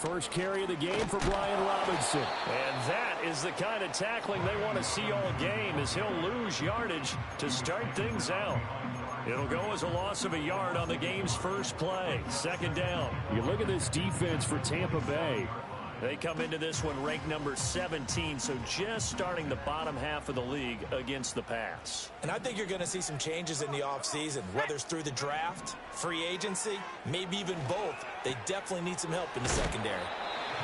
First carry of the game for Brian Robinson. And that is the kind of tackling they want to see all game, as he'll lose yardage to start things out. It'll go as a loss of a yard on the game's first play. Second down. You look at this defense for Tampa Bay. They come into this one ranked number 17, so just starting the bottom half of the league against the pass. And I think you're going to see some changes in the offseason, whether it's through the draft, free agency, maybe even both. They definitely need some help in the secondary.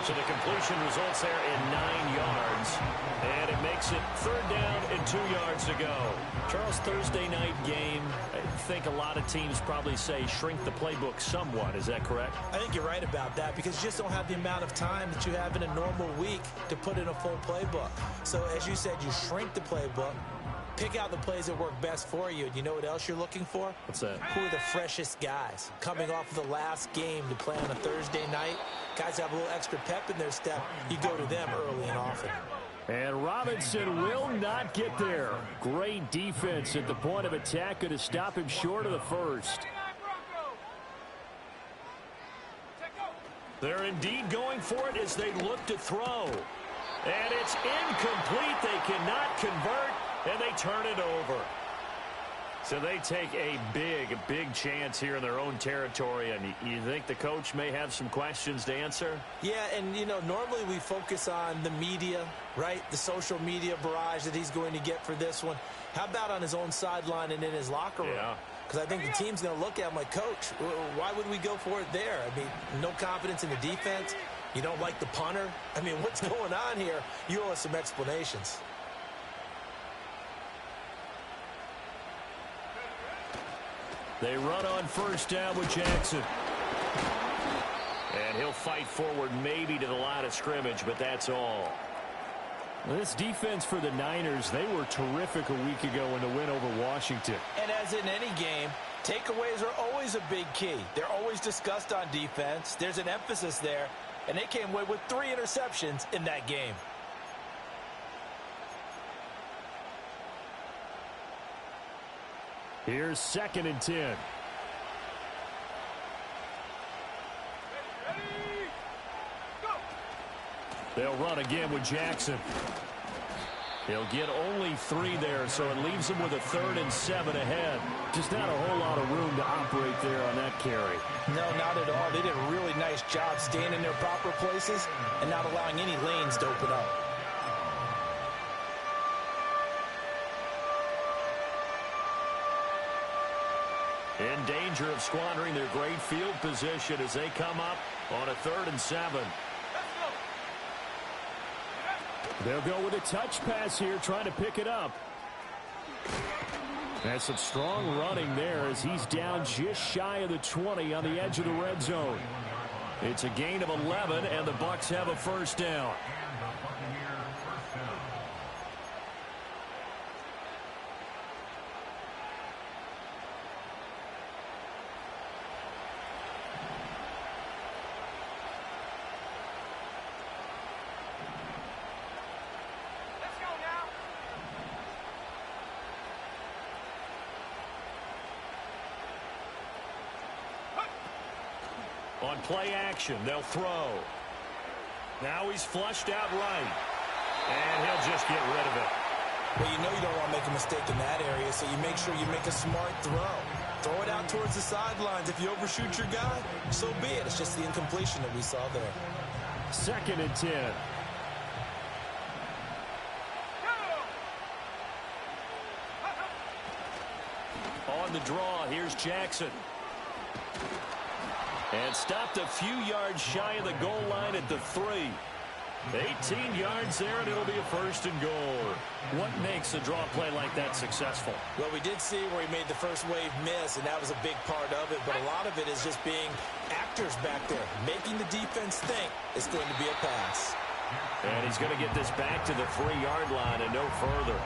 So the completion results there in 9 yards, and it makes it third down and 2 yards to go. Charles, Thursday night game, I think a lot of teams probably say shrink the playbook somewhat. Is that correct? I think you're right about that, because you just don't have the amount of time that you have in a normal week to put in a full playbook. So as you said, you shrink the playbook, pick out the plays that work best for you. And you know what else you're looking for? What's that? Who are the freshest guys coming off of the last game to play on a Thursday night? Guys have a little extra pep in their step. You go to them early and often. And Robinson will not get there. Great defense at the point of attack. Going to stop him short of the first. They're indeed going for it as they look to throw. And it's incomplete. They cannot convert, and they turn it over. So they take a big chance here in their own territory, and you think the coach may have some questions to answer? Yeah, and, you know, normally we focus on the media, right? The social media barrage that he's going to get for this one. How about on his own sideline and in his locker room? Yeah. Because I think the team's going to look at him like, Coach, why would we go for it there? I mean, no confidence in the defense. You don't like the punter. I mean, what's going on here? You owe us some explanations. They run on first down with Jackson. And he'll fight forward maybe to the line of scrimmage, but that's all. This defense for the Niners, they were terrific a week ago in the win over Washington. And as in any game, takeaways are always a big key. They're always discussed on defense. There's an emphasis there, and they came away with 3 interceptions in that game. Here's 2nd and 10. They'll run again with Jackson. He'll get only 3 there, so it leaves him with a 3rd and 7 ahead. Just not a whole lot of room to operate there on that carry. No, not at all. They did a really nice job staying in their proper places and not allowing any lanes to open up. In danger of squandering their great field position as they come up on a 3rd and 7. They'll go with a touch pass here, trying to pick it up. That's some strong running there as he's down just shy of the 20 on the edge of the red zone. It's a gain of 11, and the Bucs have a first down. On play action, they'll throw. Now he's flushed out right. And he'll just get rid of it. Well, you know you don't want to make a mistake in that area, so you make sure you make a smart throw. Throw it out towards the sidelines. If you overshoot your guy, so be it. It's just the incompletion that we saw there. 2nd and 10. On the draw, here's Jackson. And stopped a few yards shy of the goal line at the 3. 18 yards there, and it'll be a 1st and goal. What makes a draw play like that successful? Well, we did see where he made the first wave miss, and that was a big part of it. But a lot of it is just being actors back there, making the defense think it's going to be a pass. And he's going to get this back to the 3-yard line and no further.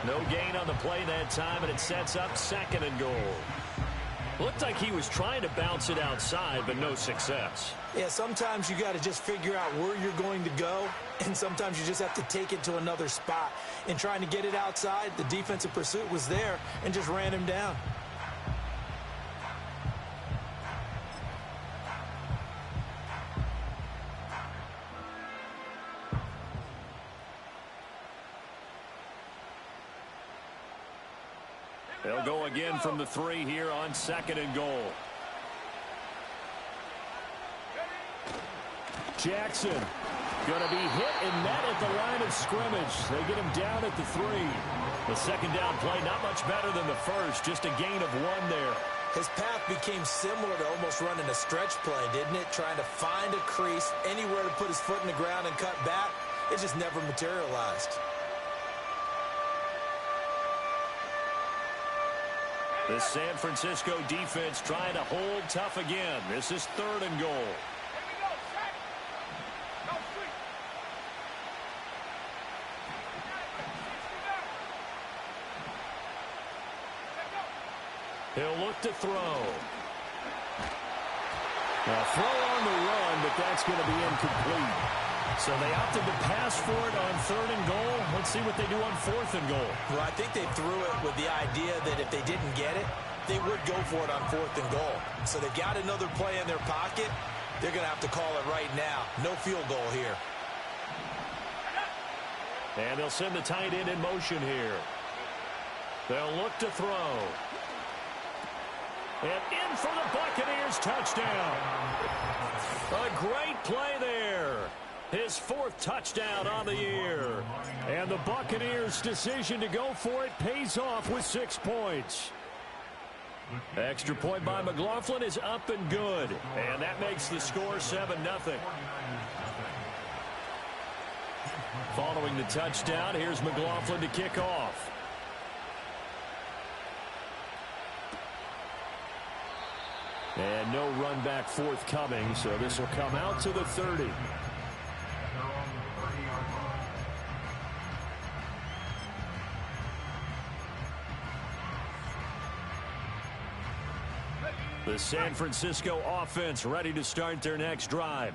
No gain on the play that time, and it sets up 2nd and goal. Looked like he was trying to bounce it outside, but no success. Yeah, sometimes you got to just figure out where you're going to go, and sometimes you just have to take it to another spot. In trying to get it outside, the defensive pursuit was there and just ran him down. They'll go again from the 3 here on 2nd and goal. Jackson going to be hit and met at the line of scrimmage. They get him down at the 3. The 2nd down play not much better than the first. Just a gain of 1 there. His path became similar to almost running a stretch play, didn't it? Trying to find a crease, anywhere to put his foot in the ground and cut back. It just never materialized. The San Francisco defense trying to hold tough again. This is 3rd and goal. He'll look to throw. Now, throw on the run, but that's going to be incomplete. So they opted to pass for it on 3rd and goal. Let's see what they do on 4th and goal. Well, I think they threw it with the idea that if they didn't get it, they would go for it on 4th and goal. So they've got another play in their pocket. They're going to have to call it right now. No field goal here. And they'll send the tight end in motion here. They'll look to throw. And in for the Buccaneers, touchdown. A great play there. His 4th touchdown on the year. And the Buccaneers' decision to go for it pays off with 6 points. Extra point by McLaughlin is up and good. And that makes the score 7-0. Following the touchdown, here's McLaughlin to kick off. And no run back forthcoming, so this will come out to the 30. The San Francisco offense ready to start their next drive.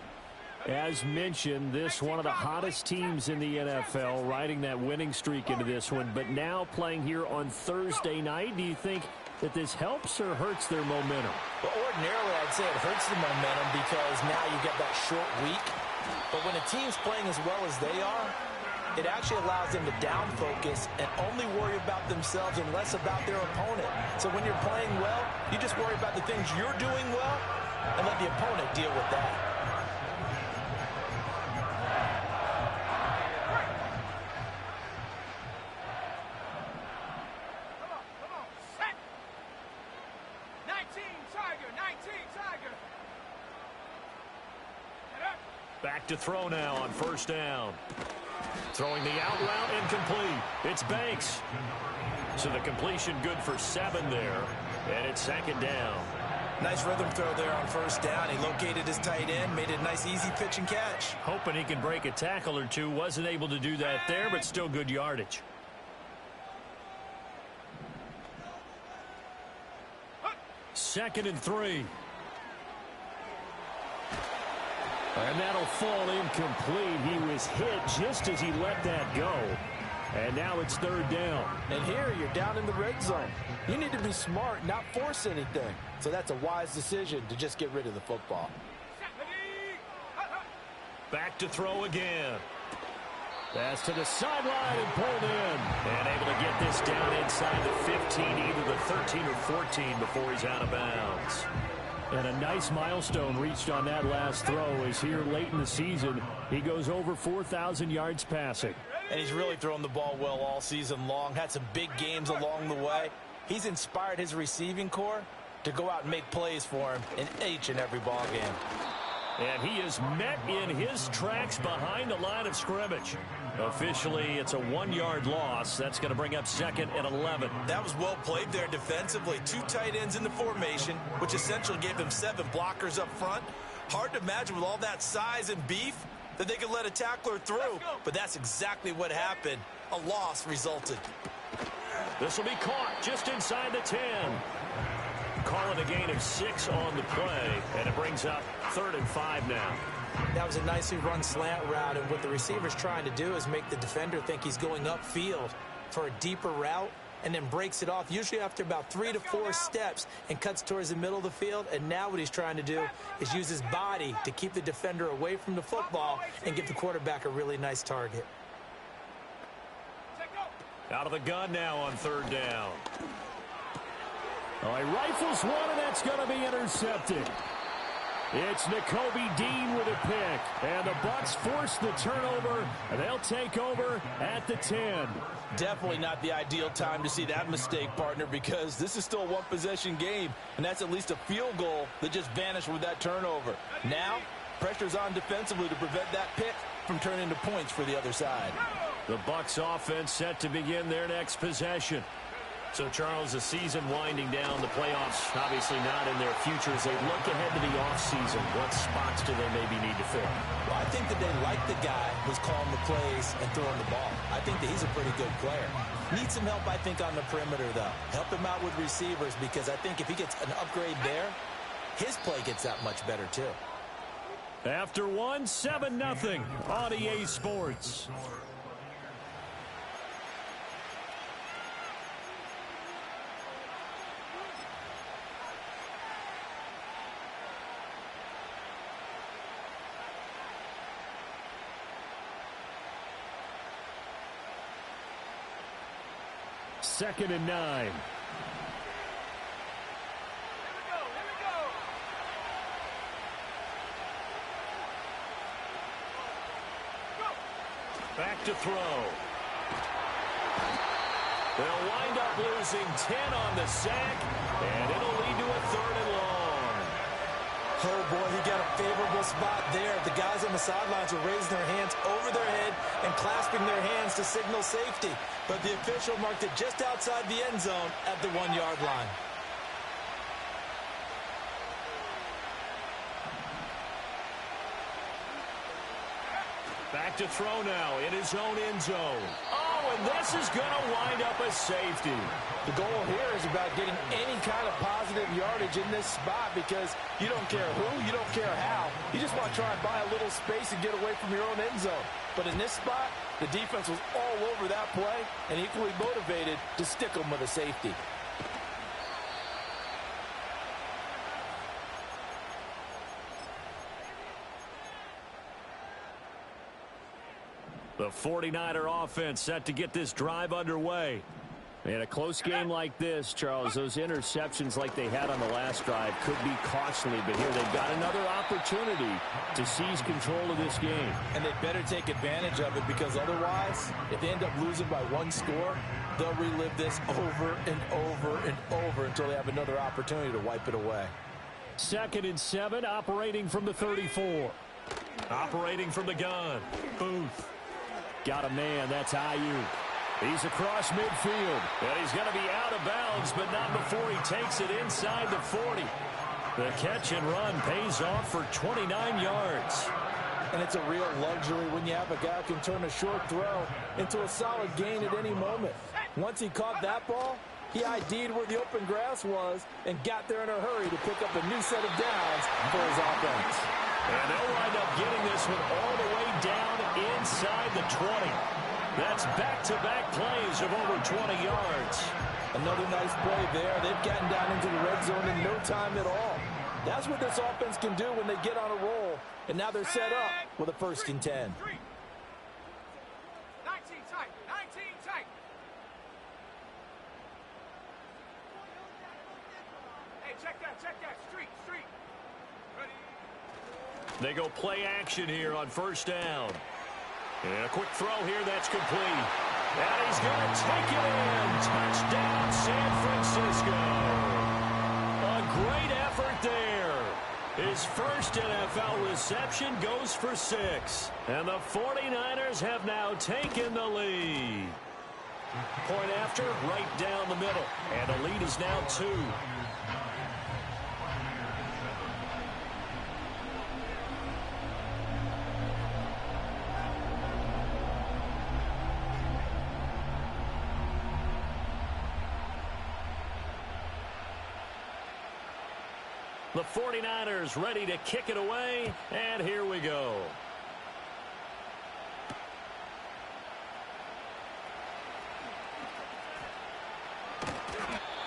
As mentioned, this one of the hottest teams in the NFL, riding that winning streak into this one, but now playing here on Thursday night. Do you think that this helps or hurts their momentum? Well, ordinarily, I'd say it hurts the momentum because now you get that short week. But when a team's playing as well as they are, it actually allows them to down focus and only worry about themselves and less about their opponent. So when you're playing well, you just worry about the things you're doing well and let the opponent deal with that. Back to throw now on 1st down. Throwing the out route, incomplete. It's Banks. So the completion good for 7 there. And it's 2nd down. Nice rhythm throw there on 1st down. He located his tight end, made it a nice easy pitch and catch. Hoping he can break a tackle or two. Wasn't able to do that there, but still good yardage. Second and 3. And that'll fall incomplete. He was hit just as he let that go. And now it's 3rd down. And here you're down in the red zone. You need to be smart, not force anything. So that's a wise decision to just get rid of the football. Back to throw again. Pass to the sideline and pulled in. And able to get this down inside the 15, either the 13 or 14 before he's out of bounds. And a nice milestone reached on that last throw as here late in the season, he goes over 4,000 yards passing. And he's really thrown the ball well all season long. Had some big games along the way. He's inspired his receiving corps to go out and make plays for him in each and every ball game. And he is met in his tracks behind the line of scrimmage. Officially, it's a 1-yard loss. That's going to bring up 2nd and 11. That was well played there defensively. 2 tight ends in the formation, which essentially gave them 7 blockers up front. Hard to imagine with all that size and beef that they could let a tackler through. But that's exactly what happened. A loss resulted. This will be caught just inside the 10. Calling a gain of 6 on the play, and it brings up 3rd and 5 now. That was a nicely run slant route, and what the receiver's trying to do is make the defender think he's going upfield for a deeper route and then breaks it off, usually after about 3 to 4 steps, and cuts towards the middle of the field. And now what he's trying to do is use his body to keep the defender away from the football and give the quarterback a really nice target. Out of the gun now on 3rd down. Oh, he rifles one, and that's going to be intercepted. It's Nakobe Dean with a pick, and the Bucs force the turnover, and they'll take over at the 10. Definitely not the ideal time to see that mistake, partner, because this is still a one-possession game, and that's at least a field goal that just vanished with that turnover. Now, pressure's on defensively to prevent that pick from turning into points for the other side. The Bucs offense set to begin their next possession. So, Charles, the season winding down, the playoffs obviously not in their future. As they look ahead to the offseason, what spots do they maybe need to fill? Well, I think that they like the guy who's calling the plays and throwing the ball. I think that he's a pretty good player. Needs some help, I think, on the perimeter, though. Help him out with receivers, because I think if he gets an upgrade there, his play gets that much better, too. After 7-0 on EA Sports. Second and 9. Back to throw. They'll wind up losing 10 on the sack, and it'll lead to a 3rd and long. Oh, boy, he got a favorable spot there. The guys on the sidelines were raising their hands over their head and clasping their hands to signal safety. But the official marked it just outside the end zone at the 1-yard line. Back to throw now in his own end zone. Oh, and this is going to wind up a safety. The goal here is about getting any kind of positive yardage in this spot, because you don't care who, you don't care how. You just want to try and buy a little space and get away from your own end zone. But in this spot, the defense was all over that play and equally motivated to stick them with a safety. The 49er offense set to get this drive underway. In a close game like this, Charles, those interceptions like they had on the last drive could be costly, but here they've got another opportunity to seize control of this game. And they better take advantage of it, because otherwise, if they end up losing by 1 score, they'll relive this over and over and over until they have another opportunity to wipe it away. 2nd and 7, operating from the 34. Operating from the gun, Booth. Got a man, that's Ayuk. He's across midfield. And he's going to be out of bounds, but not before he takes it inside the 40. The catch and run pays off for 29 yards. And it's a real luxury when you have a guy who can turn a short throw into a solid gain at any moment. Once he caught that ball, he ID'd where the open grass was and got there in a hurry to pick up a new set of downs for his offense. And they'll wind up getting this one all the way down inside the 20. That's back-to-back plays of over 20 yards. Another nice play there. They've gotten down into the red zone in no time at all. That's what this offense can do when they get on a roll. And now they're set up with a 1st and 10. 19 tight. 19 tight. Hey, check that. Street. Ready. They go play action here on 1st down. And a quick throw here that's complete. And he's going to take it in. Touchdown, San Francisco. A great effort there. His first NFL reception goes for 6. And the 49ers have now taken the lead. Point after, right down the middle. And the lead is now 2. The 49ers ready to kick it away, and here we go.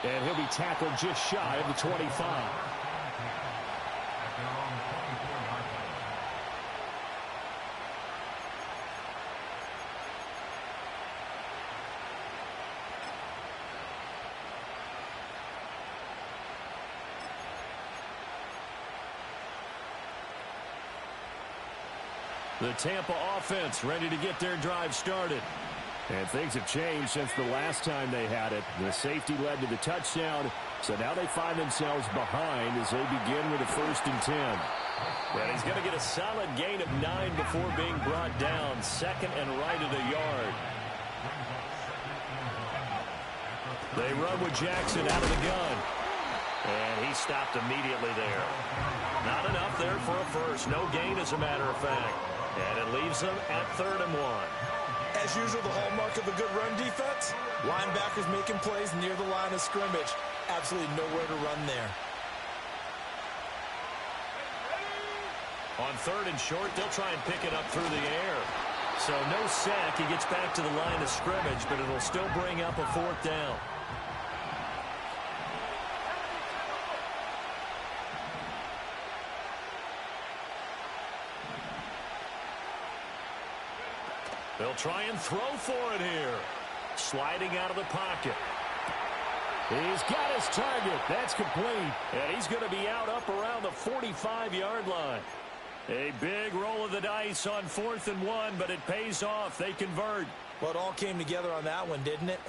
And he'll be tackled just shy of the 25. The Tampa offense ready to get their drive started. And things have changed since the last time they had it. The safety led to the touchdown, so now they find themselves behind as they begin with a 1st and 10. And he's going to get a solid gain of 9 before being brought down. 2nd and right at a yard. They run with Jackson out of the gun. And he stopped immediately there. Not enough there for a first. No gain, as a matter of fact. And it leaves them at 3rd and 1. As usual, the hallmark of a good run defense, linebackers making plays near the line of scrimmage. Absolutely nowhere to run there. On 3rd and short, they'll try and pick it up through the air. So no sack. He gets back to the line of scrimmage, but it'll still bring up a 4th down. They'll try and throw for it here. Sliding out of the pocket. He's got his target. That's complete. And he's going to be out up around the 45-yard line. A big roll of the dice on 4th and 1, but it pays off. They convert. Well, it all came together on that one, didn't it?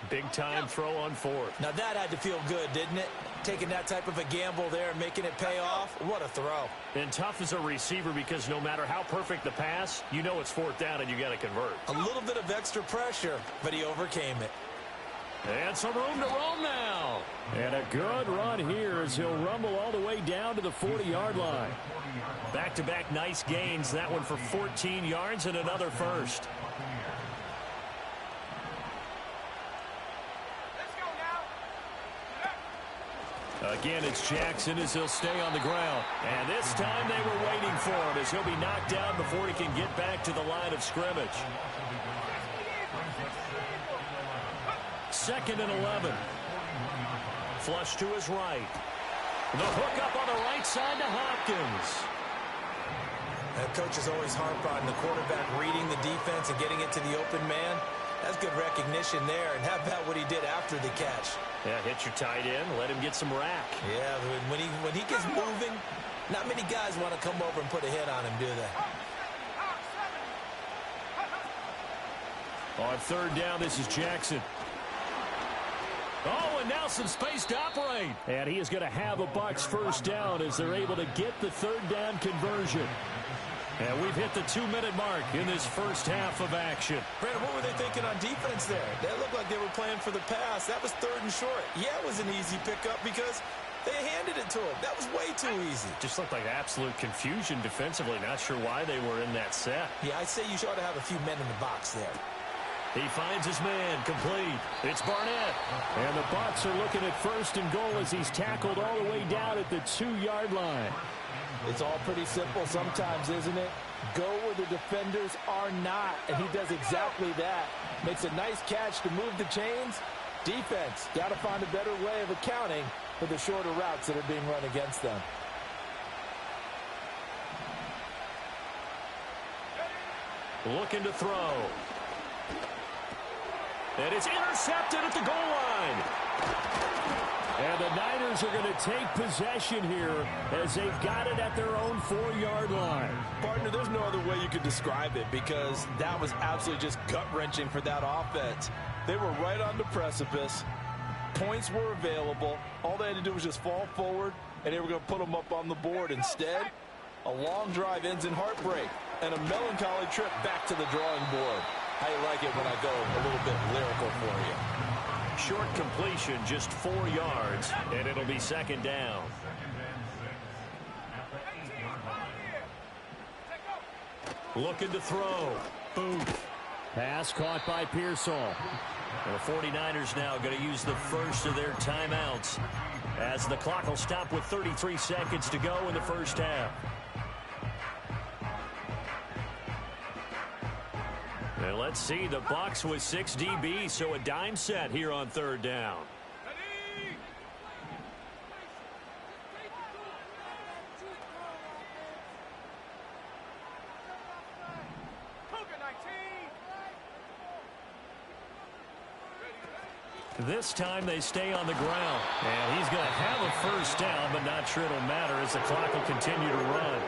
Big-time throw on 4th. Now, that had to feel good, didn't it? Taking that type of a gamble there and making it pay off. What a throw. And tough as a receiver because no matter how perfect the pass, you know it's 4th down and you got to convert. A little bit of extra pressure, but he overcame it. And some room to roam now. And a good run here as he'll rumble all the way down to the 40-yard line. Back-to-back nice gains. That one for 14 yards and another first. Again, it's Jackson as he'll stay on the ground. And this time they were waiting for him as he'll be knocked down before he can get back to the line of scrimmage. 2nd and 11. Flush to his right. The hook up on the right side to Hopkins. That coach is always harp on the quarterback reading the defense and getting it to the open man. That's good recognition there. And how about what he did after the catch? Yeah, hit your tight end, let him get some rack. Yeah, when he gets moving, not many guys want to come over and put a hit on him, do they? On 3rd down, this is Jackson. Oh, and now some space to operate. And he is going to have a Bucs 1st down as they're able to get the 3rd down conversion. And we've hit the 2-minute mark in this first half of action. Brandon, what were they thinking on defense there? That looked like they were playing for the pass. That was 3rd and short. Yeah, it was an easy pickup because they handed it to him. That was way too easy. Just looked like absolute confusion defensively. Not sure why they were in that set. Yeah, I'd say you ought to have a few men in the box there. He finds his man, complete. It's Barnett. And the Bucs are looking at 1st and goal as he's tackled all the way down at the 2-yard line. It's all pretty simple sometimes, isn't it? Go where the defenders are not, and he does exactly that. Makes a nice catch to move the chains. Defense, got to find a better way of accounting for the shorter routes that are being run against them. Looking to throw. And it's intercepted at the goal line. And the Niners are going to take possession here as they've got it at their own 4-yard line. Partner, there's no other way you could describe it because that was absolutely just gut-wrenching for that offense. They were right on the precipice. Points were available. All they had to do was just fall forward, and they were going to put them up on the board. Instead, a long drive ends in heartbreak and a melancholy trip back to the drawing board. How you like it when I go a little bit lyrical for you? Short completion, just 4 yards, and it'll be 2nd down. Looking to throw. Booth. Pass caught by Pearsall. The 49ers now going to use the first of their timeouts as the clock will stop with 33 seconds to go in the first half. And let's see, the Bucs with 6 DBs, so a dime set here on 3rd down. This time they stay on the ground. And he's going to have a 1st down, but not sure it'll matter as the clock will continue to run.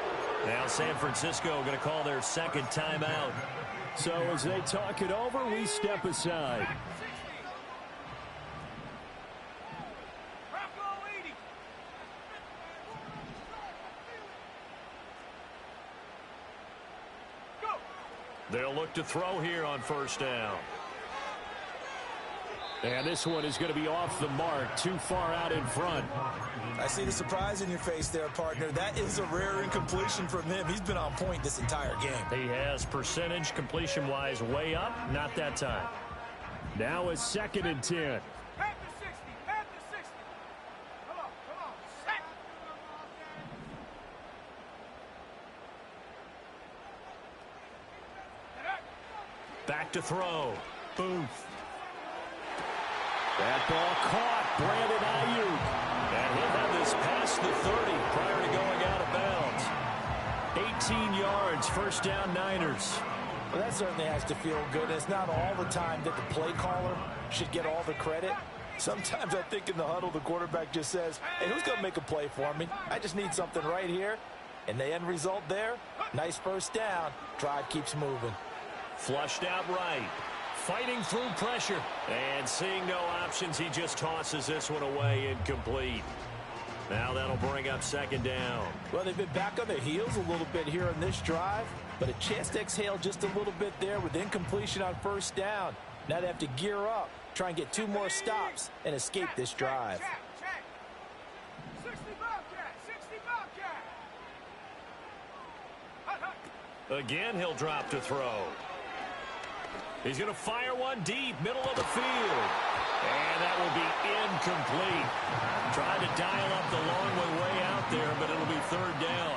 Now San Francisco going to call their second timeout. So as they talk it over, we step aside. They'll look to throw here on first down. And this one is going to be off the mark, too far out in front. I see the surprise in your face there, partner. That is a rare incompletion from him. He's been on point this entire game. He has percentage completion-wise way up, not that time. Now a 2nd and 10. At the 60, at the 60. Come on, set. Back to throw. Booth. That ball caught. Brandon Ayuk. And he'll have this past the 30 prior to going out of bounds. 18 yards, first down Niners. Well, that certainly has to feel good. It's not all the time that the play caller should get all the credit. Sometimes I think in the huddle, the quarterback just says, hey, who's going to make a play for me? I just need something right here. And the end result there, nice first down. Drive keeps moving. Flushed out right. Fighting through pressure. And seeing no options, he just tosses this one away, incomplete. Now that'll bring up second down. Well, they've been back on their heels a little bit here in this drive, but a chance to exhale just a little bit there with incompletion on first down. Now they have to gear up, try and get 2 more stops and escape this drive. Check. 60 Bobcat, 60 Bobcat. Again, he'll drop to throw. He's going to fire one deep, middle of the field. And that will be incomplete. Trying to dial up the long way out there, but it'll be third down.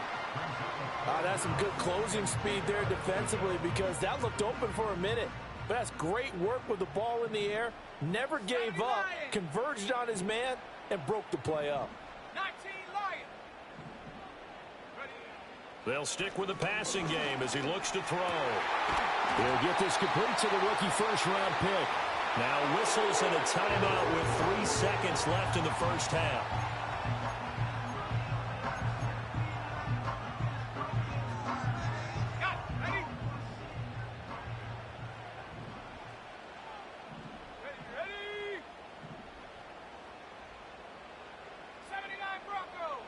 That's some good closing speed there defensively because that looked open for a minute. But that's great work with the ball in the air. Never gave up, converged on his man, and broke the play up. 19 Lions. They'll stick with the passing game as he looks to throw. He'll get this complete to the rookie first-round pick. Now whistles and a timeout with 3 seconds left in the first half. Ready? Ready? 79 Bronco.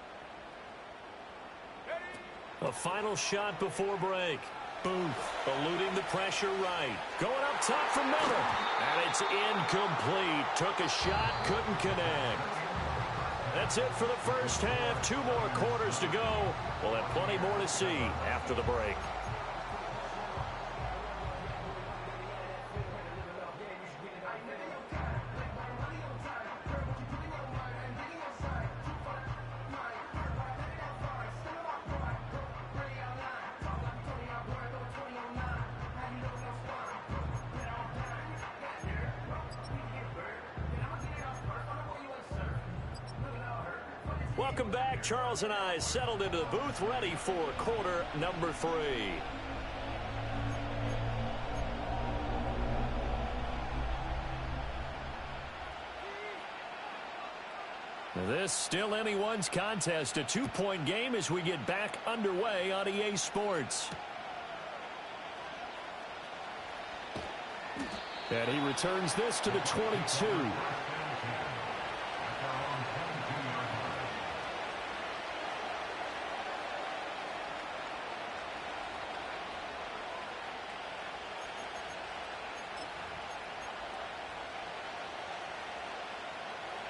Ready? A final shot before break. Booth eluding the pressure right. Going up top for Miller. And it's incomplete. Took a shot, couldn't connect. That's it for the first half. 2 more quarters to go. We'll have plenty more to see after the break. Welcome back. Charles and I settled into the booth, ready for quarter number 3. This still anyone's contest, a 2-point game as we get back underway on EA Sports. And he returns this to the 22.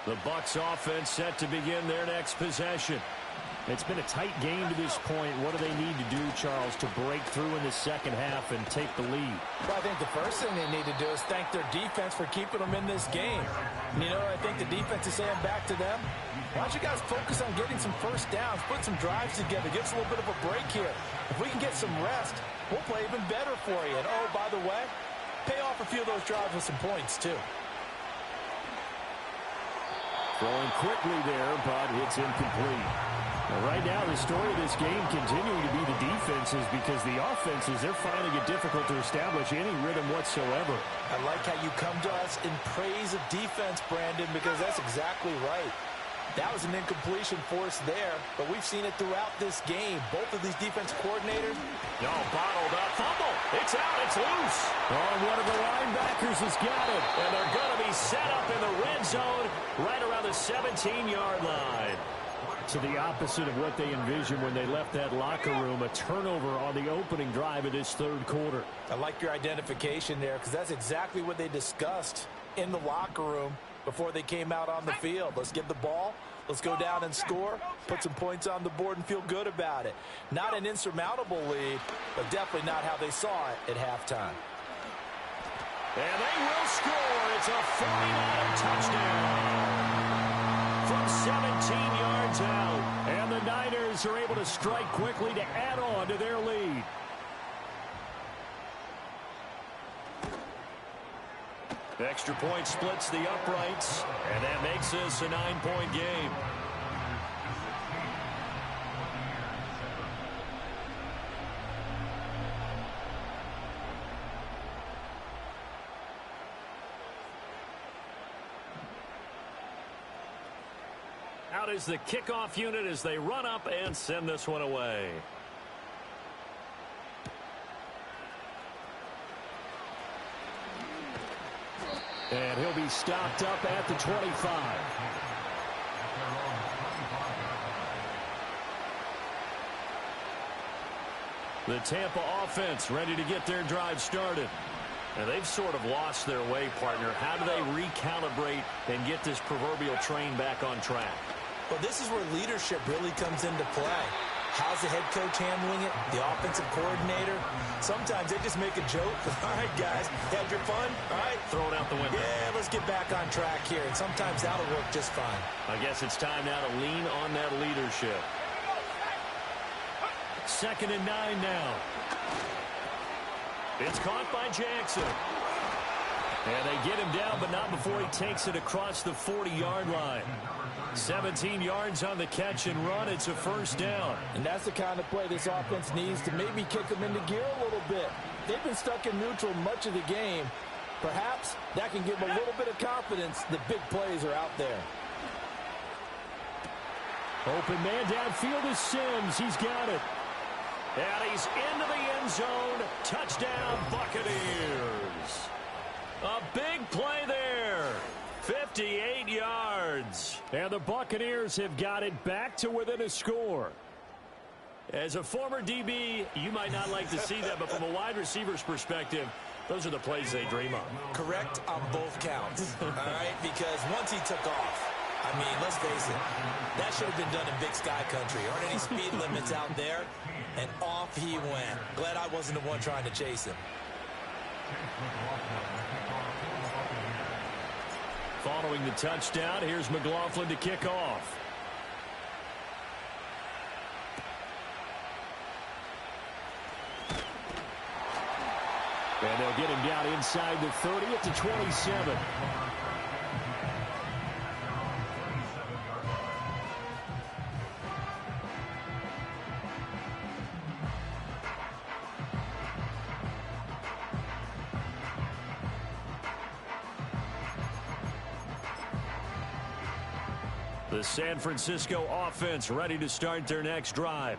The Bucs offense set to begin their next possession. It's been a tight game to this point. What do they need to do, Charles, to break through in the second half and take the lead? Well, I think the first thing they need to do is thank their defense for keeping them in this game. And, you know, I think the defense is saying back to them, why don't you guys focus on getting some first downs, put some drives together, give us a little bit of a break here. If we can get some rest, we'll play even better for you. And, oh, by the way, pay off a few of those drives with some points, too. Throwing quickly there, but it's incomplete. Now, right now, the story of this game continuing to be the defenses because the offenses, they're finding it difficult to establish any rhythm whatsoever. I like how you come to us in praise of defense, Brandon, because that's exactly right. That was an incompletion forced there, but we've seen it throughout this game. Both of these defense coordinators. No, bottled up. Fumble. It's out. It's loose. Oh, one of the linebackers has got it. And they're going to be set up in the red zone right around the 17-yard line. To the opposite of what they envisioned when they left that locker room. A turnover on the opening drive of this third quarter. I like your identification there because that's exactly what they discussed in the locker room before they came out on the field. Let's get the ball. Let's go down and score, put some points on the board, and feel good about it. Not an insurmountable lead, but definitely not how they saw it at halftime. And they will score. It's a 49er touchdown from 17 yards out. And the Niners are able to strike quickly to add on to their lead. Extra point splits the uprights, and that makes this a 9-point game. Out is the kickoff unit as they run up and send this one away. And he'll be stopped up at the 25. The Tampa offense ready to get their drive started. And they've sort of lost their way, partner. How do they recalibrate and get this proverbial train back on track? Well, this is where leadership really comes into play. How's the head coach handling it? The offensive coordinator? Sometimes they just make a joke. All right, guys, had your fun? All right. Throw it out the window. Yeah, let's get back on track here. And sometimes that'll work just fine. I guess it's time now to lean on that leadership. 2nd and 9 now. It's caught by Jackson. And they get him down, but not before he takes it across the 40-yard line. 17 yards on the catch and run. It's a first down. And that's the kind of play this offense needs to maybe kick them into gear a little bit. They've been stuck in neutral much of the game. Perhaps that can give them a little bit of confidence that big plays are out there. Open man downfield is Sims. He's got it. And he's into the end zone. Touchdown, Buccaneers. A big play there. 58 yards. And the Buccaneers have got it back to within a score. As a former DB, you might not like to see that, but from a wide receiver's perspective, those are the plays they dream of. Correct on both counts, all right? Because once he took off, I mean, let's face it, that should have been done in Big Sky Country. Aren't any speed limits out there? And off he went. Glad I wasn't the one trying to chase him. Following the touchdown, here's McLaughlin to kick off. And they'll get him down inside the 30 at the 27. The San Francisco offense ready to start their next drive.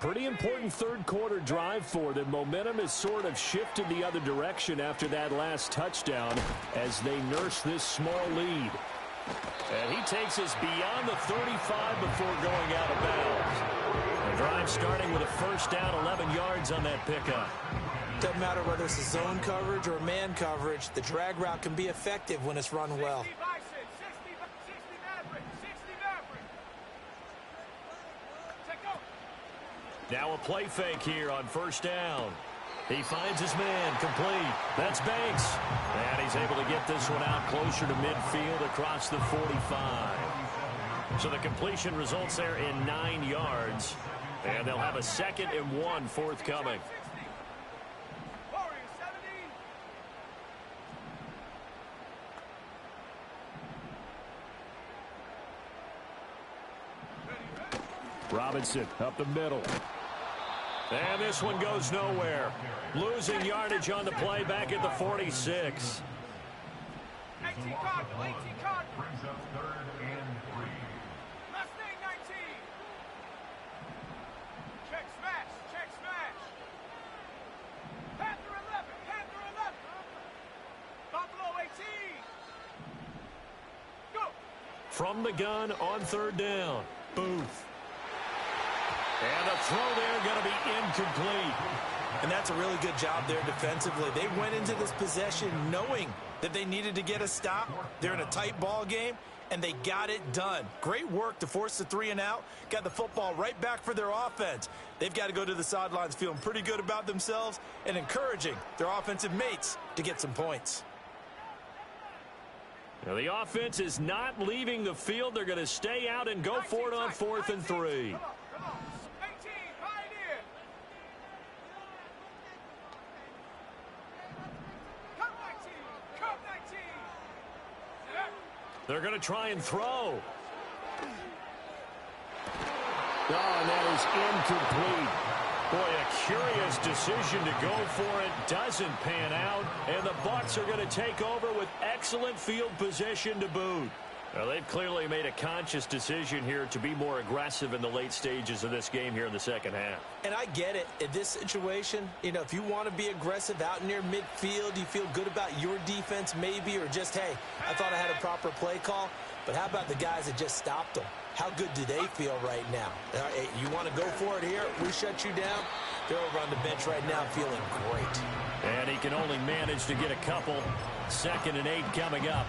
Pretty important third quarter drive for them. Momentum has sort of shifted the other direction after that last touchdown as they nurse this small lead. And he takes us beyond the 35 before going out of bounds. The drive starting with a first down, 11 yards on that pickup. Doesn't matter whether it's a zone coverage or man coverage, the drag route can be effective when it's run well. Now a play fake here on first down. He finds his man, complete. That's Banks. And he's able to get this one out closer to midfield across the 45. So the completion results there in 9 yards. And they'll have a 2nd and 1 forthcoming. Robinson up the middle. And this one goes nowhere. Losing yardage on the play back at the 46. 18 Cardinal, 18 Cardinal. From the gun on third down, Booth. And the throw there going to be incomplete. And that's a really good job there defensively. They went into this possession knowing that they needed to get a stop. They're in a tight ball game, and they got it done. Great work to force the 3 and out. Got the football right back for their offense. They've got to go to the sidelines feeling pretty good about themselves and encouraging their offensive mates to get some points. Now the offense is not leaving the field. They're going to stay out and go for it on 4th and 3. They're going to try and throw. Oh, and that is incomplete. Boy, a curious decision to go for it. Doesn't pan out. And the Bucs are going to take over with excellent field position to boot. Well, they've clearly made a conscious decision here to be more aggressive in the late stages of this game here in the second half. And I get it. In this situation, you know, if you want to be aggressive out near midfield, you feel good about your defense maybe, or just, hey, I thought I had a proper play call. But how about the guys that just stopped them? How good do they feel right now? Hey, you want to go for it here? We shut you down. They're over on the bench right now feeling great. And he can only manage to get a couple. 2nd and 8 coming up.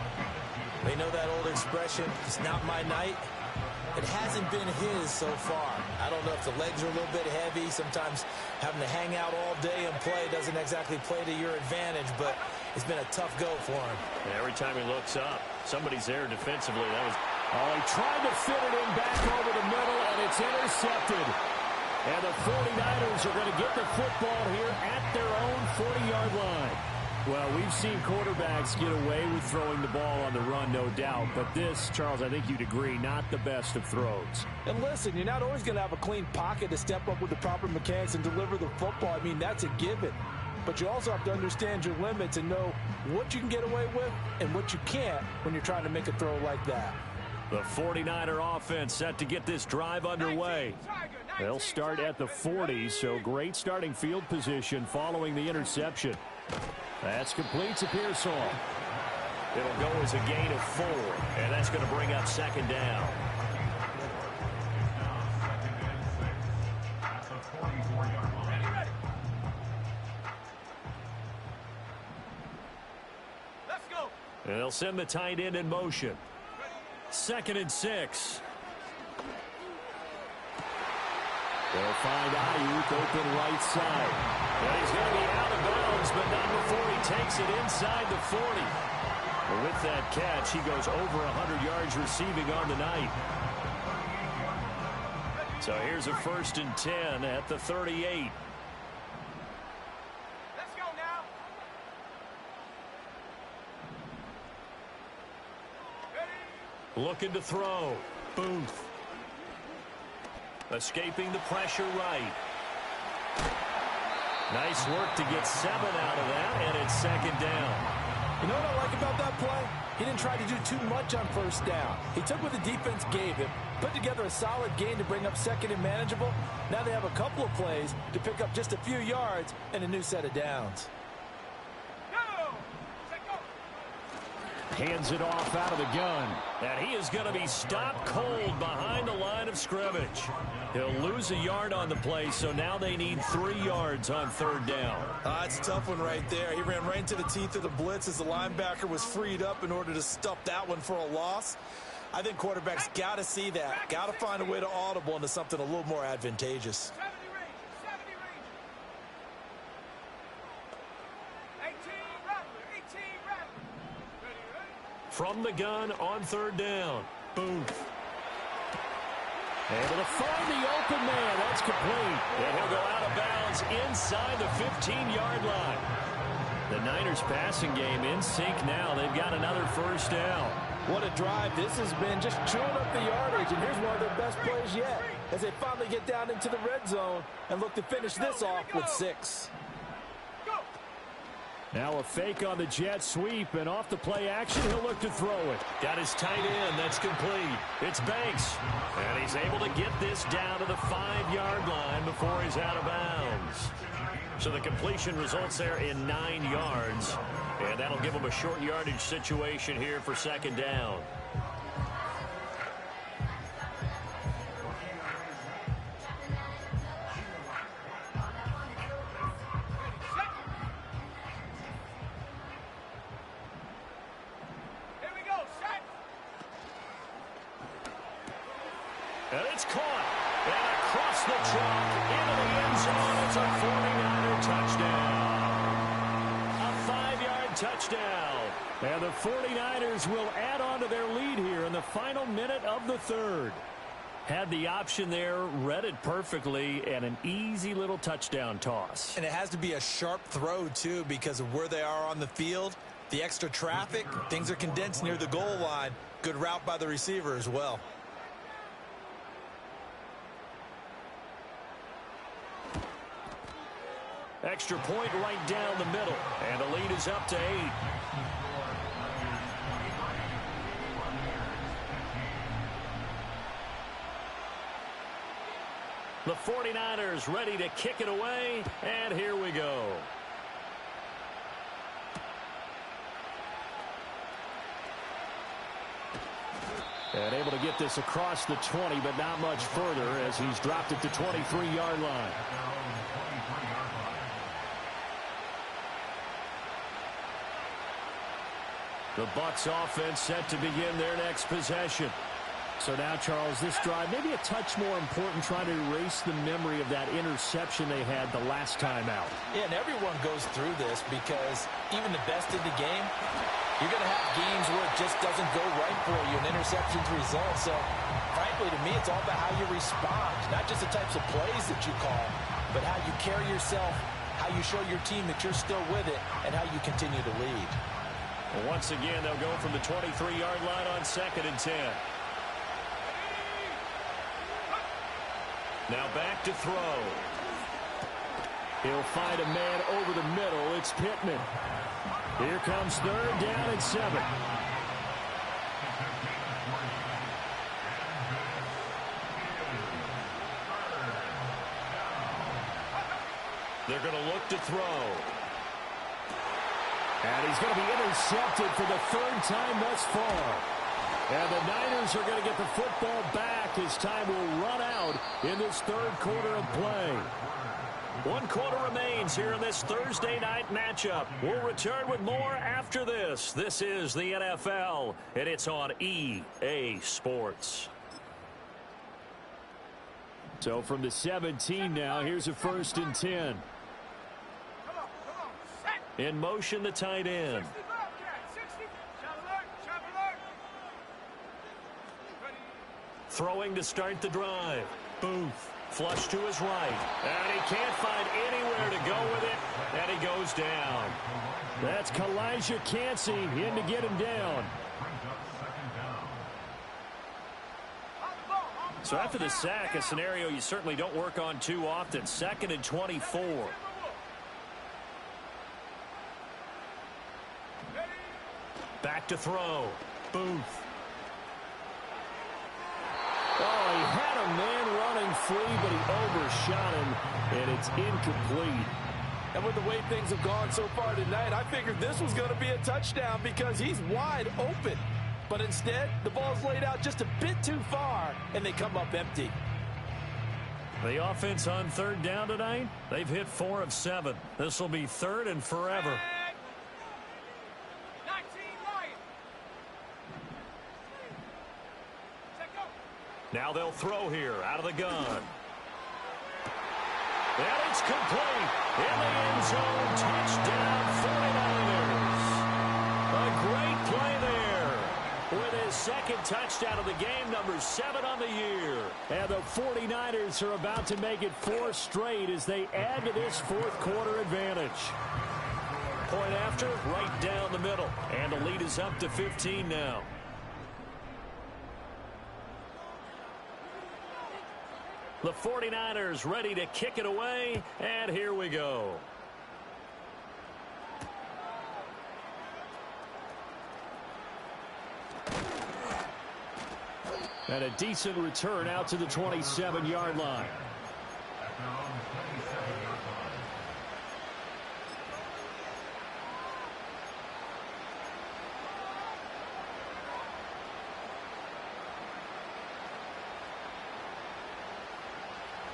They know that old expression, it's not my night. It hasn't been his so far. I don't know if the legs are a little bit heavy. Sometimes having to hang out all day and play doesn't exactly play to your advantage, but it's been a tough go for him. And every time he looks up, somebody's there defensively. That was... Oh, he tried to fit it in back over the middle, and it's intercepted. And the 49ers are going to get the football here at their own 40-yard line. Well, we've seen quarterbacks get away with throwing the ball on the run, no doubt. But this, Charles, I think you'd agree, not the best of throws. And listen, you're not always going to have a clean pocket to step up with the proper mechanics and deliver the football. I mean, that's a given. But you also have to understand your limits and know what you can get away with and what you can't when you're trying to make a throw like that. The 49er offense set to get this drive underway. They'll start at the 40, so great starting field position following the interception. That's complete to Pearsall. It'll go as a gain of 4, and that's going to bring up 2nd down. Let's go. And they'll send the tight end in motion. 2nd and 6. They'll find Ayuk open right side. And he's going to be out of bounds, but not before he takes it inside the 40. But with that catch, he goes over 100 yards receiving on the night. So here's a 1st and 10 at the 38. Let's go now. Ready? Looking to throw. Booth. Escaping the pressure right. Nice work to get 7 out of that, and it's 2nd down. You know what I like about that play? He didn't try to do too much on 1st down. He took what the defense gave him, put together a solid gain to bring up 2nd and manageable. Now they have a couple of plays to pick up just a few yards and a new set of downs. Go. Take go. Hands it off out of the gun. And he is going to be stopped cold behind the line of scrimmage. He'll lose a yard on the play, so now they need 3 yards on 3rd down. It's a tough one right there. He ran right into the teeth of the blitz as the linebacker was freed up in order to stuff that one for a loss. I think quarterbacks got to see that. Got to find a way to audible into something a little more advantageous. 70 range. 18 Rattler. 18 Rattler. Ready? From the gun on 3rd down. Booth. Able to find the open man. That's complete. And he'll go out of bounds inside the 15-yard line. The Niners passing game in sync now. They've got another 1st down. What a drive this has been, just chewing up the yardage, and here's one of their best plays yet as they finally get down into the red zone and look to finish this off with 6. Now a fake on the jet sweep, and off the play action, he'll look to throw it. Got his tight end. That's complete. It's Banks. And he's able to get this down to the 5-yard line before he's out of bounds. So the completion results there in 9 yards. And that'll give him a short yardage situation here for 2nd down. And it's caught. And across the chalk into the end zone. It's a 49er touchdown. A 5-yard touchdown. And the 49ers will add on to their lead here in the final minute of the third. Had the option there, read it perfectly, and an easy little touchdown toss. And it has to be a sharp throw, too, because of where they are on the field. The extra traffic, things are condensed near the goal line. Good route by the receiver as well. Extra point right down the middle. And the lead is up to 8. The 49ers ready to kick it away, and here we go. And able to get this across the 20, but not much further as he's dropped it to 23-yard line. The Bucs offense set to begin their next possession. So now, Charles, this drive maybe a touch more important, trying to erase the memory of that interception they had the last time out. Yeah, and everyone goes through this because even the best in the game, you're going to have games where it just doesn't go right for you, and interceptions result. So, frankly, to me, it's all about how you respond, not just the types of plays that you call, but how you carry yourself, how you show your team that you're still with it, and how you continue to lead. Well, once again, they'll go from the 23-yard line on 2nd and 10. Now back to throw. He'll find a man over the middle. It's Pittman. Here comes 3rd down and 7. They're going to look to throw. And he's going to be intercepted for the 3rd time thus far. And the Niners are going to get the football back as time will run out in this 3rd quarter of play. 1 quarter remains here in this Thursday night matchup. We'll return with more after this. This is the NFL, and it's on EA Sports. So from the 17 now, here's a 1st and 10. In motion, the tight end. Throwing to start the drive. Booth. Flush to his right. And he can't find anywhere to go with it. And he goes down. That's Kalijah Cansey in to get him down. So after the sack, a scenario you certainly don't work on too often. 2nd and 24. Back to throw. Booth. Oh, he had a man running free, but he overshot him, and it's incomplete. And with the way things have gone so far tonight, I figured this was going to be a touchdown because he's wide open. But instead, the ball's laid out just a bit too far, and they come up empty. The offense on 3rd down tonight, they've hit 4 of 7. This will be 3rd and forever. Now they'll throw here out of the gun. And it's complete. In the end zone, touchdown 49ers. A great play there. With his 2nd touchdown of the game, number 7 on the year. And the 49ers are about to make it 4 straight as they add to this 4th quarter advantage. Point after, right down the middle. And the lead is up to 15 now. The 49ers ready to kick it away, and here we go. And a decent return out to the 27-yard line.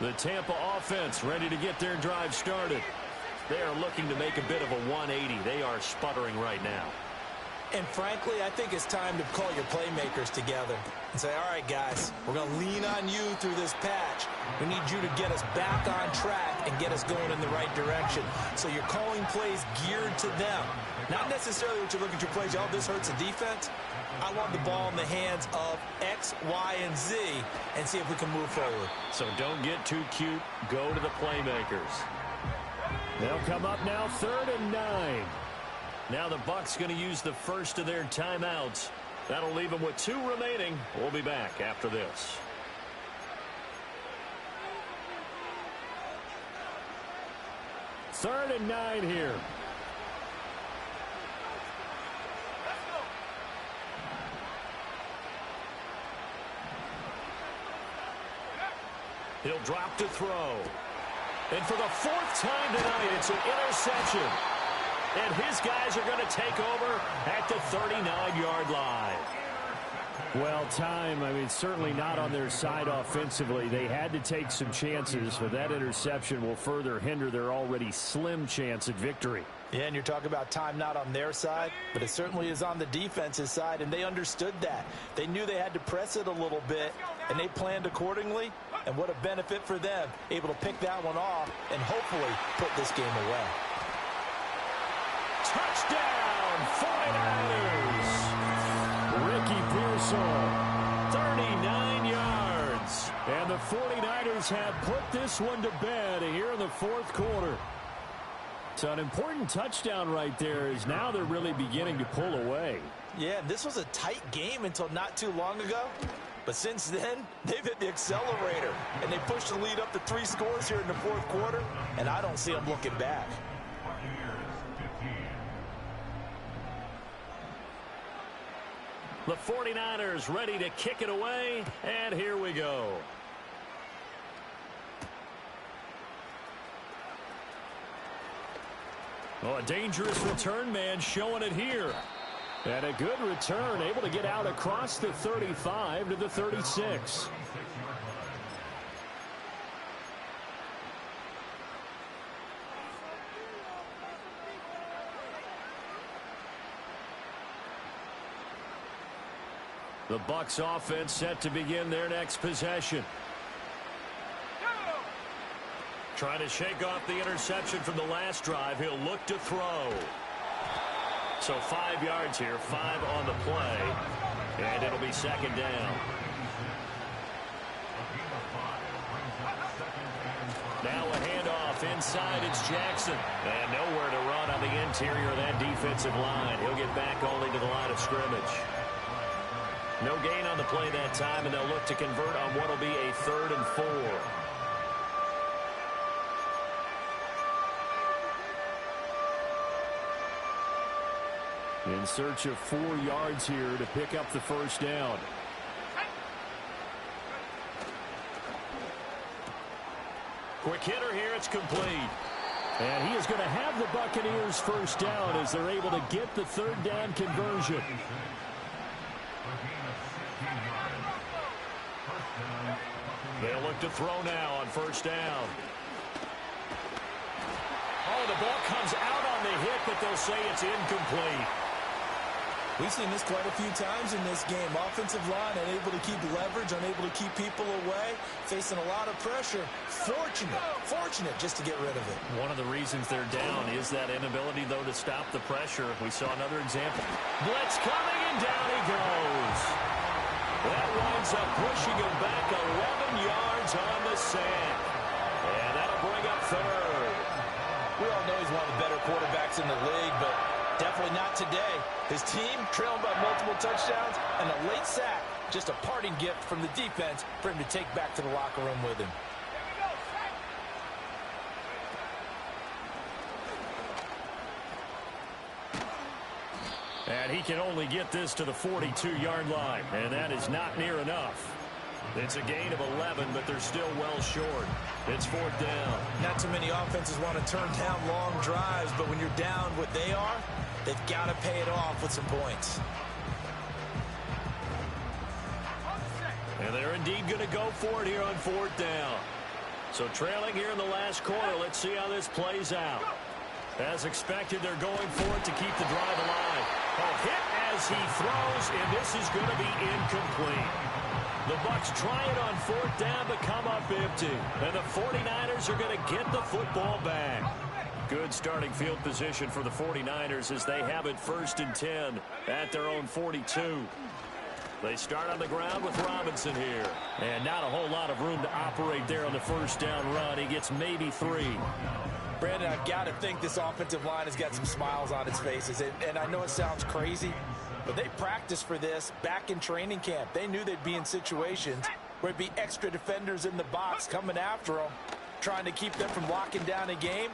The Tampa offense ready to get their drive started. They are looking to make a bit of a 180. They are sputtering right now. And frankly, I think it's time to call your playmakers together and say, all right, guys, we're going to lean on you through this patch. We need you to get us back on track and get us going in the right direction. So you're calling plays geared to them. Not necessarily what you look at your plays, oh, this hurts the defense. I want the ball in the hands of X, Y, and Z and see if we can move forward. So don't get too cute. Go to the playmakers. They'll come up now 3rd and 9. Now the Bucs going to use the first of their timeouts. That'll leave them with 2 remaining. We'll be back after this. Third and 9 here. He'll drop to throw. And for the 4th time tonight, it's an interception. And his guys are going to take over at the 39-yard line. Well, certainly not on their side offensively. They had to take some chances, but that interception will further hinder their already slim chance at victory. Yeah, and you're talking about time not on their side, but it certainly is on the defense's side, and they understood that. They knew they had to press it a little bit, and they planned accordingly, and what a benefit for them, able to pick that one off and hopefully put this game away. Touchdown, 49ers! Ricky Pearsall, 39 yards. and the 49ers have put this one to bed here in the 4th quarter. So an important touchdown right there is now they're really beginning to pull away. Yeah, this was a tight game until not too long ago. But since then, they've hit the accelerator, and they pushed the lead up to 3 scores here in the 4th quarter, and I don't see them looking back. The 49ers ready to kick it away, and here we go. Oh, a dangerous return man showing it here. And a good return, able to get out across the 35 to the 36. The Bucs offense set to begin their next possession. Trying to shake off the interception from the last drive. He'll look to throw. So 5 yards here, 5 on the play, and it'll be 2nd down. Now a handoff inside. It's Jackson. And nowhere to run on the interior of that defensive line. He'll get back only to the line of scrimmage. No gain on the play that time, and they'll look to convert on what will be a 3rd and 4. In search of 4 yards here to pick up the 1st down. Quick hitter here. It's complete. And he is going to have the Buccaneers 1st down as they're able to get the 3rd down conversion. They'll look to throw now on 1st down. Oh, the ball comes out on the hit, but they'll say it's incomplete. We've seen this quite a few times in this game. Offensive line unable to keep leverage, unable to keep people away, facing a lot of pressure. Fortunate just to get rid of it. One of the reasons they're down is that inability, though, to stop the pressure. We saw another example. Blitz coming, and down he goes. That winds up pushing him back 11 yards on the sack. And that'll bring up 3rd. We all know he's one of the better quarterbacks in the league, but definitely not today. His team trailing by multiple touchdowns, and a late sack, just a parting gift from the defense for him to take back to the locker room with him. And he can only get this to the 42-yard line, and that is not near enough. It's a gain of 11, but they're still well short. It's 4th down. Not too many offenses want to turn down long drives, but when you're down what they are, they've got to pay it off with some points. And they're indeed going to go for it here on 4th down. So trailing here in the last quarter, let's see how this plays out. As expected, they're going for it to keep the drive alive. Oh, hit as he throws, and this is going to be incomplete. The Bucs try it on 4th down but come up empty. And the 49ers are going to get the football back. Good starting field position for the 49ers as they have it 1st and 10 at their own 42. They start on the ground with Robinson here. And not a whole lot of room to operate there on the 1st down run. He gets maybe 3. Brandon, I've got to think this offensive line has got some smiles on its faces. And I know it sounds crazy, but they practiced for this back in training camp. They knew they'd be in situations where there'd be extra defenders in the box coming after them, trying to keep them from locking down a game.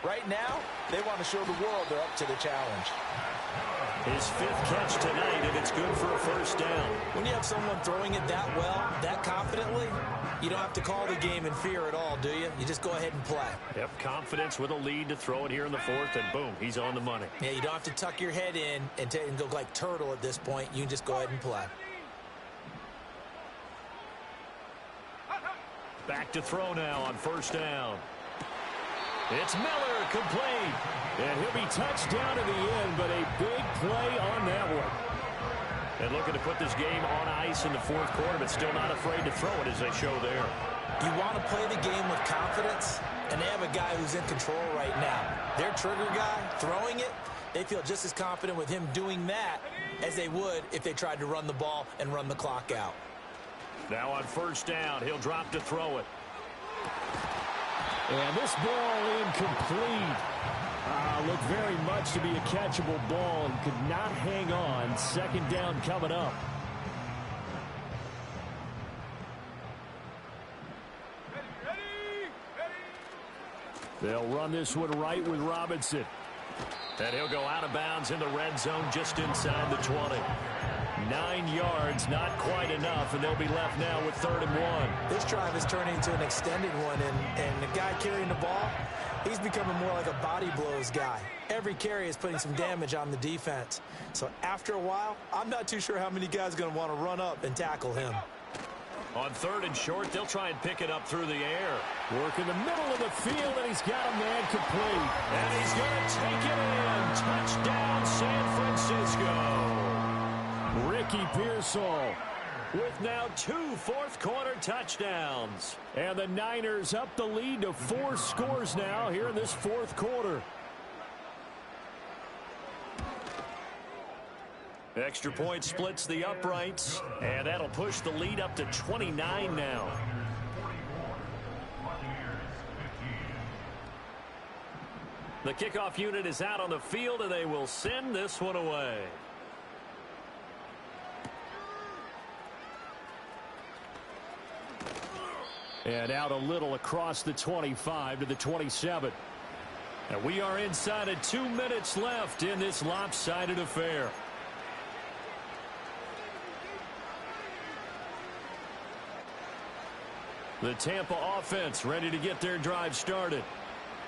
Right now, they want to show the world they're up to the challenge. His 5th catch tonight, and it's good for a 1st down. When you have someone throwing it that well, that confidently, you don't have to call the game in fear at all, do you? You just go ahead and play. Yep, confidence with a lead to throw it here in the 4th, and boom, he's on the money. Yeah, you don't have to tuck your head in and go like turtle at this point. You can just go ahead and play. Back to throw now on 1st down. It's Miller, complete. And he'll be touched down in the end, but a big play on that one. And looking to put this game on ice in the 4th quarter, but still not afraid to throw it as they show there. You want to play the game with confidence, and they have a guy who's in control right now. Their trigger guy, throwing it, they feel just as confident with him doing that as they would if they tried to run the ball and run the clock out. Now on 1st down, he'll drop to throw it. And this ball incomplete. Looked very much to be a catchable ball and could not hang on. 2nd down coming up. They'll run this one right with Robinson. And he'll go out of bounds in the red zone just inside the 20. 9 yards, not quite enough, and they'll be left now with 3rd and 1. This drive is turning into an extended one, and the guy carrying the ball, he's becoming more like a body blows guy. Every carry is putting some damage on the defense. So after a while, I'm not too sure how many guys are going to want to run up and tackle him. On 3rd and short, they'll try and pick it up through the air. Work in the middle of the field, and he's got a man complete. And he's going to take it in. Touchdown, San Francisco. Ricky Pearsall with now 2 fourth-quarter touchdowns. And the Niners up the lead to 4 scores now here in this 4th quarter. Extra point splits the uprights, and that'll push the lead up to 29 now. The kickoff unit is out on the field, and they will send this one away. And out a little across the 25 to the 27. And we are inside of 2 minutes left in this lopsided affair. The Tampa offense ready to get their drive started.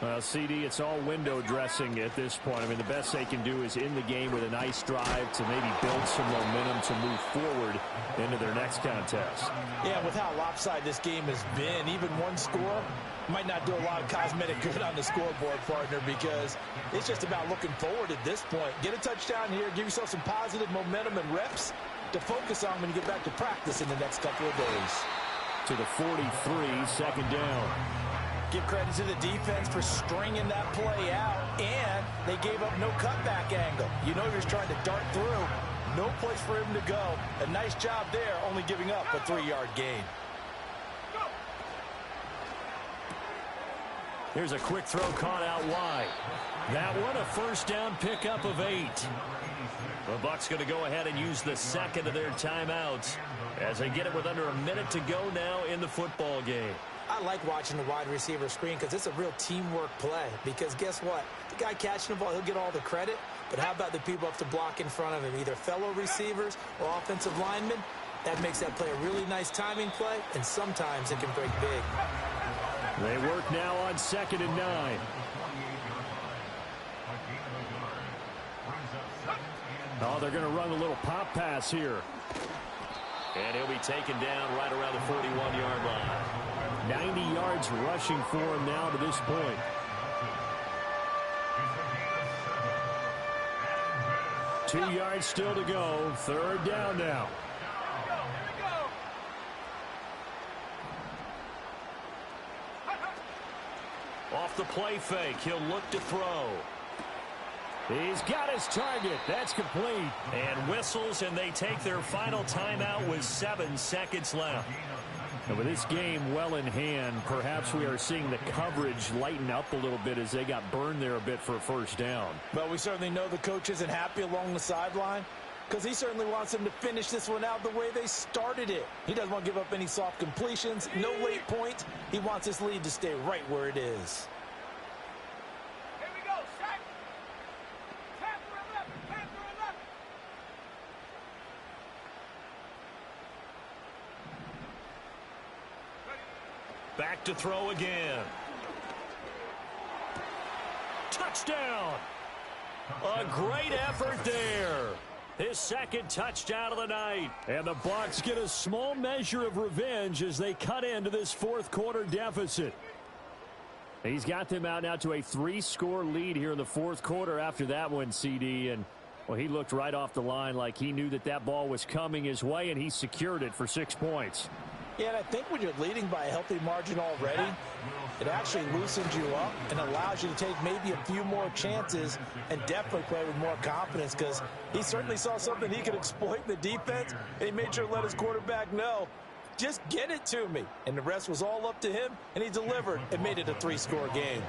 Well, CD, it's all window dressing at this point. I mean, the best they can do is in the game with a nice drive to maybe build some momentum to move forward into their next contest. Yeah, with how lopsided this game has been, even one score might not do a lot of cosmetic good on the scoreboard, partner, because it's just about looking forward at this point. Get a touchdown here, give yourself some positive momentum and reps to focus on when you get back to practice in the next couple of days. To the 43, 2nd down. Give credit to the defense for stringing that play out, and they gave up no cutback angle. You know you're just trying to dart through. No place for him to go. A nice job there, only giving up a 3-yard gain. Here's a quick throw caught out wide. That one a 1st down pickup of 8. The Bucs going to go ahead and use the 2nd of their timeouts as they get it with under a minute to go now in the football game. I like watching the wide receiver screen because it's a real teamwork play. Because guess what? The guy catching the ball, he'll get all the credit. But how about the people up to block in front of him, either fellow receivers or offensive linemen? That makes that play a really nice timing play, and sometimes it can break big. They work now on 2nd and 9. Oh, they're going to run a little pop pass here. And he'll be taken down right around the 41-yard line. 90 yards rushing for him now to this point. 2 yards still to go. Third down now. Off the play fake, he'll look to throw. He's got his target. That's complete. And whistles, and they take their final timeout with 7 seconds left. And with this game well in hand, perhaps we are seeing the coverage lighten up a little bit as they got burned there a bit for a first down. Well, we certainly know the coach isn't happy along the sideline because he certainly wants them to finish this one out the way they started it. He doesn't want to give up any soft completions, no late points. He wants this lead to stay right where it is. Here we go, set. Panther 11, Panther 11. Back to throw again. Touchdown! A great effort there. His second touchdown of the night. And the Bucs get a small measure of revenge as they cut into this fourth quarter deficit. He's got them out now to a 3-score lead here in the fourth quarter after that one, CD. And, well, he looked right off the line like he knew that that ball was coming his way, and he secured it for 6 points. Yeah, and I think when you're leading by a healthy margin already, it actually loosens you up and allows you to take maybe a few more chances and definitely play with more confidence because he certainly saw something he could exploit in the defense, and he made sure to let his quarterback know, just get it to me. And the rest was all up to him, and he delivered and made it a 3-score game.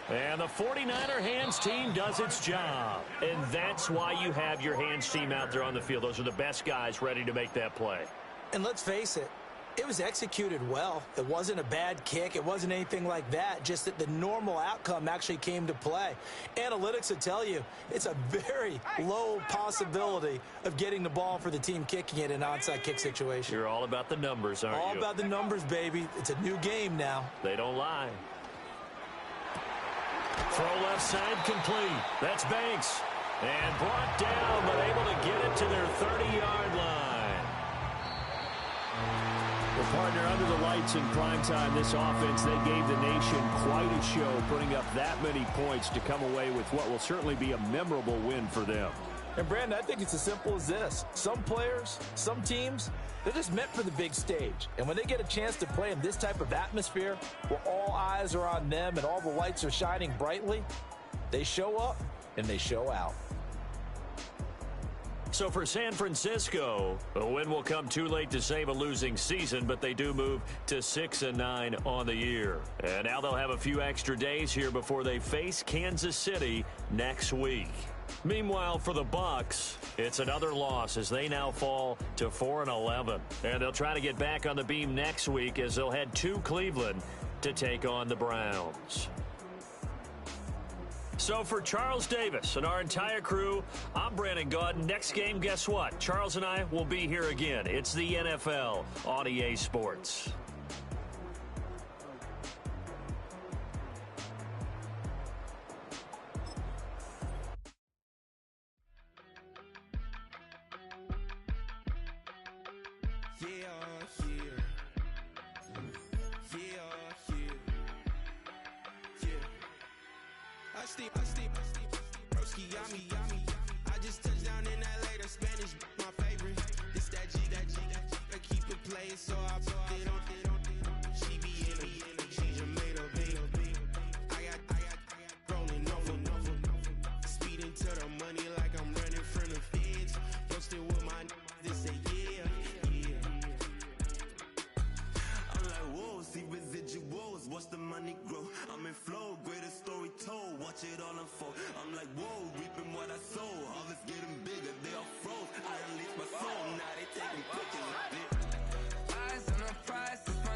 And the 49er hands team does its job. And that's why you have your hands team out there on the field. Those are the best guys ready to make that play. And let's face it, it was executed well. It wasn't a bad kick. It wasn't anything like that. Just that the normal outcome actually came to play. Analytics will tell you it's a very low possibility of getting the ball for the team kicking it in an onside kick situation. You're all about the numbers, aren't you? All about the numbers, baby. It's a new game now. They don't lie. Throw left side complete. That's Banks. And brought down, but able to get it to their 30-yard line. Well, partner, under the lights in primetime, this offense, they gave the nation quite a show, putting up that many points to come away with what will certainly be a memorable win for them. And, Brandon, I think it's as simple as this. Some players, some teams, they're just meant for the big stage. And when they get a chance to play in this type of atmosphere where all eyes are on them and all the lights are shining brightly, they show up and they show out. So for San Francisco, a win will come too late to save a losing season, but they do move to 6-9 on the year. And now they'll have a few extra days here before they face Kansas City next week. Meanwhile, for the Bucs, it's another loss as they now fall to 4-11. And they'll try to get back on the beam next week as they'll head to Cleveland to take on the Browns. So for Charles Davis and our entire crew, I'm Brandon Gaudin. Next game, guess what? Charles and I will be here again. It's the NFL on EA Sports. I just touched down in LA, the Spanish, my favorite. It's that G, I keep it playing, so I put it on. She be in a, she just made a beat. I got rolling over. Speeding to the money like I'm running from the feds. Posted with my they say yeah. I'm like, whoa, see residuals, watch the money grow. I'm in flow, greatest story told, watch it all unfold. I'm like, whoa, reaping what I sow. Harvest getting bigger, they all froze. I unleashed my soul, now they taking pictures of it. Eyes on the prize, it's my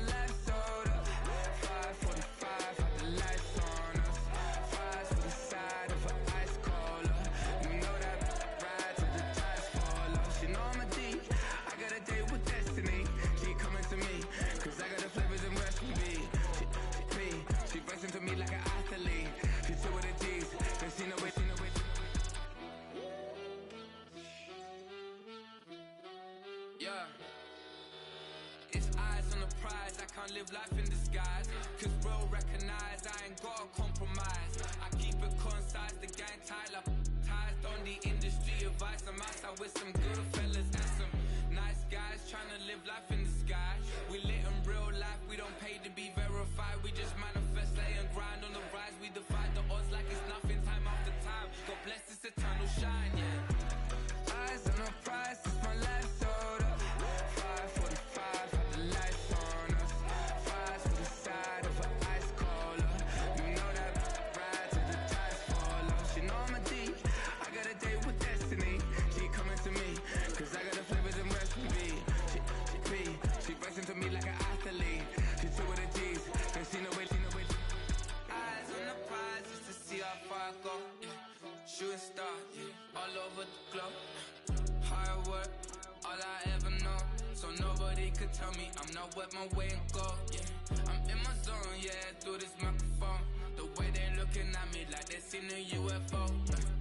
can't live life in disguise. Cause real recognize I ain't gotta compromise. I keep it concise, the gang tight like ties. On the industry advice, I'm outside with some good fellas and some nice guys trying to live life in the sky. We lit in real life, we don't pay to be verified. We just manifest, lay and grind on the rise. We defy the odds like it's nothing, time after time. God bless this eternal shine, yeah. Eyes on the prize, it's my life sold up. 5:45, have the lights on us. Fires for the side of an ice caller. You know that ride till the tides fall off. She know I'm a D, I got a date with destiny. She coming to me, cause I got the flavors and recipe. She racing to me like an athlete. She two with the G's, and she no way. Eyes on the prize just to see how far I go, yeah. Shooting star, yeah, all over the globe. Hard work, all I ever know. So nobody could tell me I'm not wet my way and go, yeah. I'm in my zone, yeah, through this microphone. The way they looking at me like they seen a UFO, yeah.